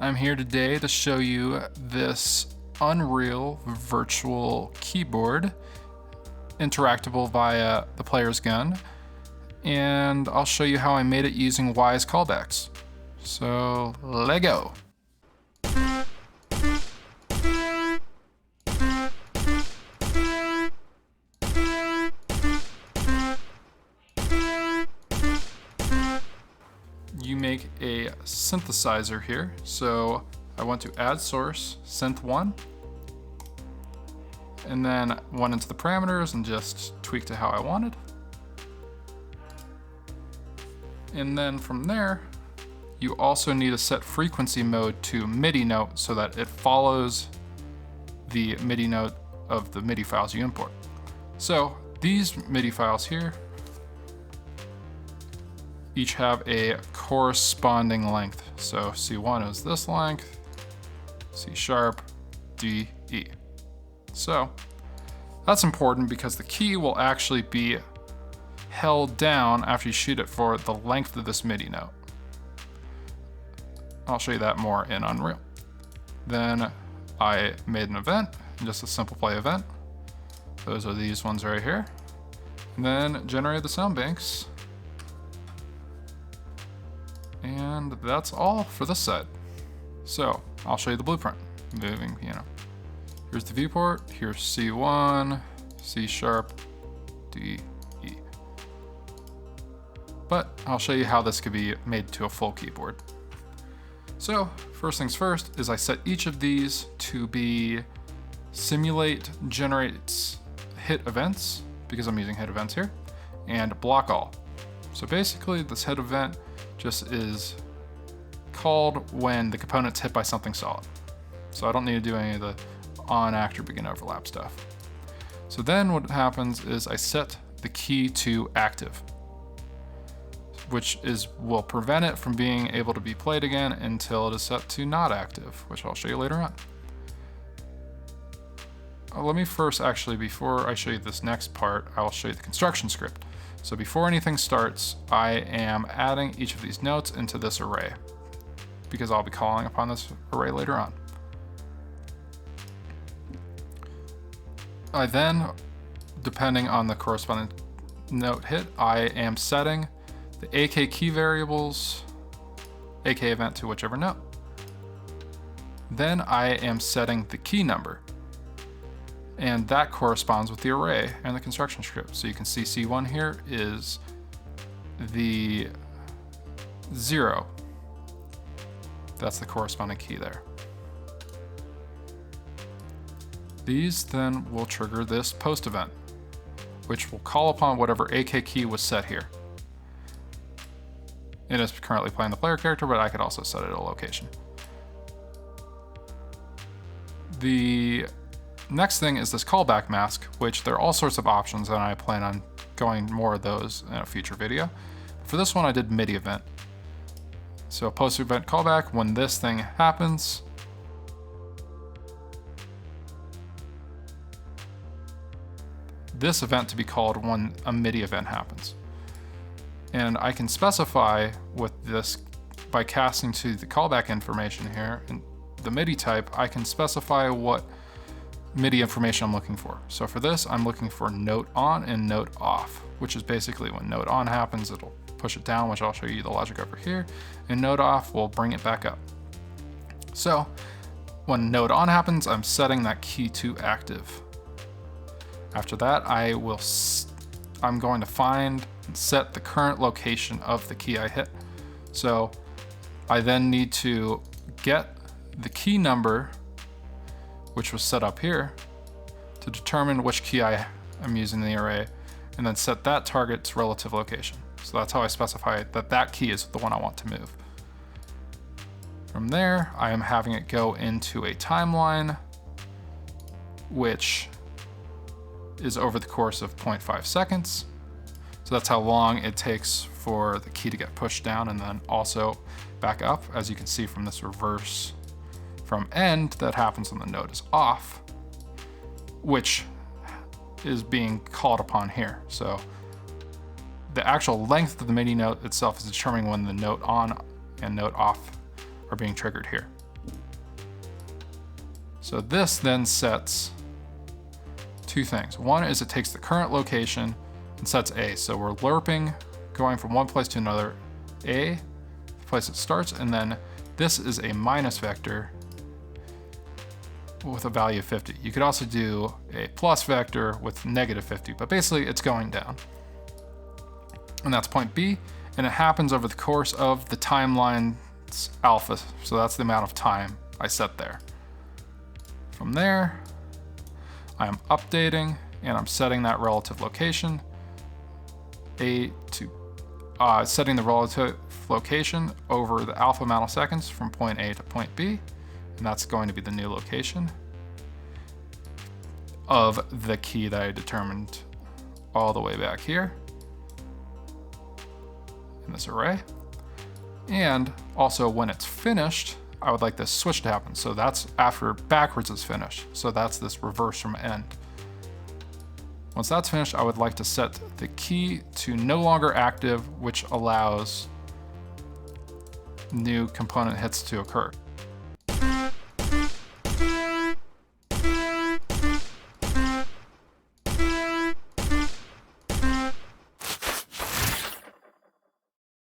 I'm here today to show you this Unreal virtual keyboard, interactable via the player's gun, and I'll show you how I made it using Wwise Callbacks. So, let's go. You make a synthesizer here. So I want to add source, synth1, and then went into the parameters and just tweaked to how I wanted. And then from there, you also need to set frequency mode to MIDI note so that it follows the MIDI note of the MIDI files you import. So these MIDI files here each have a corresponding length. So C1 is this length, C sharp, D, E. So that's important because the key will actually be held down after you shoot it for the length of this MIDI note. I'll show you that more in Unreal. Then I made an event, just a simple play event. Those are these ones right here. And then generated the sound banks. And that's all for this side. So I'll show you the blueprint. Moving piano. Here's the viewport. Here's C1, C sharp, D, E. But I'll show you how this could be made to a full keyboard. So first things first is I set each of these to be simulate generates hit events, because I'm using hit events here, and block all. So basically this hit event just is called when the component's hit by something solid. So I don't need to do any of the on actor begin overlap stuff. So then what happens is I set the key to active, which will prevent it from being able to be played again until it is set to not active, which I'll show you later on. Let me first actually, before I show you this next part, I'll show you the construction script. So before anything starts, I am adding each of these notes into this array because I'll be calling upon this array later on. I then, depending on the corresponding note hit, I am setting the AK key variables, AK event to whichever note. Then I am setting the key number, and that corresponds with the array and the construction script. So you can see C1 here is the 0. That's the corresponding key there. These then will trigger this post event, which will call upon whatever AK key was set here. It is currently playing the player character, but I could also set it a location. The next thing is this callback mask, which there are all sorts of options, and I plan on going more of those in a future video. For this one, I did MIDI event. So post event callback, when this thing happens, this event to be called when a MIDI event happens. And I can specify with this by casting to the callback information here, and the MIDI type, I can specify what MIDI information I'm looking for. So for this, I'm looking for note on and note off, which is basically when note on happens, it'll push it down, which I'll show you the logic over here, and note off will bring it back up. So when note on happens, I'm setting that key to active. After that, I'm going to find and set the current location of the key I hit. So I then need to get the key number, which was set up here, to determine which key I am using in the array, and then set that target's relative location. So that's how I specify that that key is the one I want to move. From there, I am having it go into a timeline, which is over the course of 0.5 seconds. So that's how long it takes for the key to get pushed down and then also back up. As you can see from this reverse from end that happens when the note is off, which is being called upon here. So the actual length of the MIDI note itself is determining when the note on and note off are being triggered here. So this then sets two things. One is it takes the current location and sets A. So we're lerping, going from one place to another. A, the place it starts, and then this is a minus vector with a value of 50. You could also do a plus vector with negative 50, but basically it's going down. And that's point B, and it happens over the course of the timeline's alpha, so that's the amount of time I set there. From there, I am updating, and I'm setting that relative location, A to, setting the relative location over the alpha amount of seconds from point A to point B, and that's going to be the new location of the key that I determined all the way back here in this array. And also when it's finished, I would like this switch to happen. So that's after backwards is finished. So that's this reverse from end. Once that's finished, I would like to set the key to no longer active, which allows new component hits to occur.